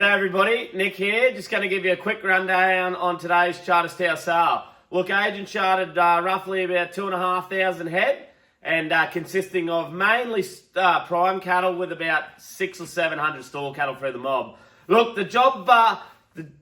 Hey everybody, Nick here. Just going to give you a quick rundown on today's Charterstown sale. Look, agent chartered roughly about 2,500 head and consisting of mainly prime cattle with about 600 or 700 store cattle through the mob. Look, the job,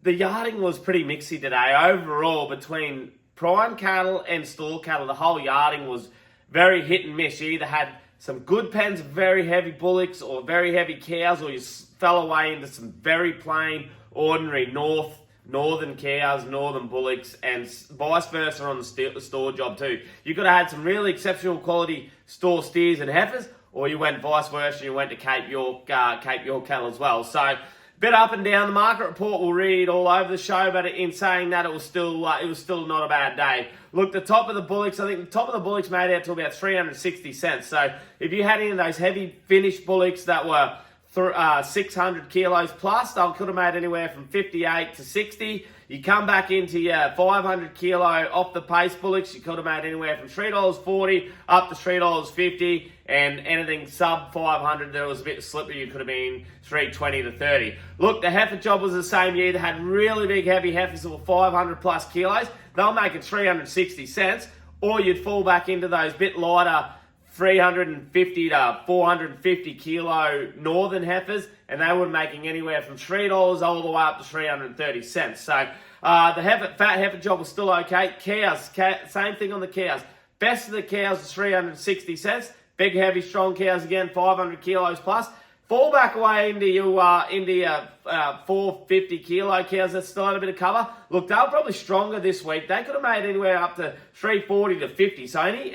the yarding was pretty mixy today. Overall, between prime cattle and store cattle, the whole yarding was very hit and miss. You either had some good pens of very heavy bullocks or very heavy cows, or you fell away into some very plain, ordinary northern cows, northern bullocks, and vice versa on the store job too. You could have had some really exceptional quality store steers and heifers, or you went vice versa, you went to Cape York cattle as well. So, bit up and down. The market report will read all over the show, but in saying that, it was still not a bad day. Look, the top of the bullocks, I think the top of the bullocks made out to about 360 cents. So if you had any of those heavy finished bullocks that were 600 kilos plus, they could have made anywhere from 58 to 60. You come back into your 500 kilo off the pace bullocks, you could have made anywhere from $3.40 up to $3.50, and anything sub 500 that was a bit slippery, you could have been $3.20 to $30. Look, the heifer job was the same. You either had really big heavy heifers that were 500 plus kilos, they'll make it 360 cents, or you'd fall back into those bit lighter 350 to 450 kilo northern heifers, and they were making anywhere from $3 all the way up to 330 cents. So the fat heifer job was still okay. Cows, same thing on the cows. Best of the cows is 360 cents. Big, heavy, strong cows again, 500 kilos plus. Fall back away into your 450 kilo cows that still had a bit of cover. Look, they were probably stronger this week. They could have made anywhere up to 340 to 50. So any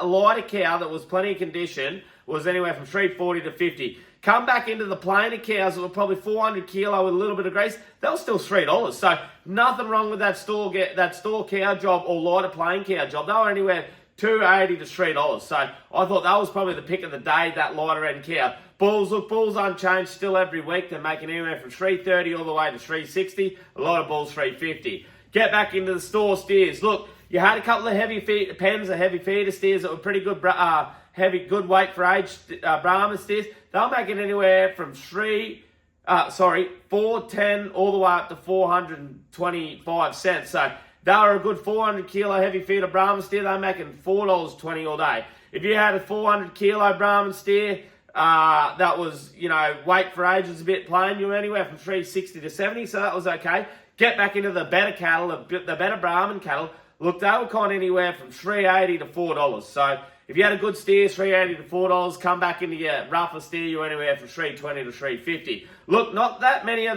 lighter cow that was plenty of condition was anywhere from 340 to 50. Come back into the plainer cows that were probably 400 kilo with a little bit of grease. They were still $3. So nothing wrong with that store cow job or lighter plain cow job. They were anywhere $2.80 to $3. So I thought that was probably the pick of the day, that lighter end cow. Bulls, look, bulls unchanged still every week. They're making anywhere from $3.30 all the way to $3.60. A lot of bulls $3.50. Get back into the store steers. Look, you had a couple of heavy pens of heavy feeder steers that were pretty good, heavy, good weight for age Brahman steers. They're making anywhere from $4.10 all the way up to 425 cents. So they were a good 400 kilo heavy feeder Brahman steer. They're making $4.20 all day. If you had a 400 kilo Brahman steer that was, weight for age was a bit plain, you were anywhere from 360 to 70, so that was okay. Get back into the better cattle, the better Brahman cattle. Look, they were kind of anywhere from $3.80 to $4. So if you had a good steer, $3.80 to $4, come back into your rougher steer, you're anywhere from $3.20 to $3.50. Look, not that many of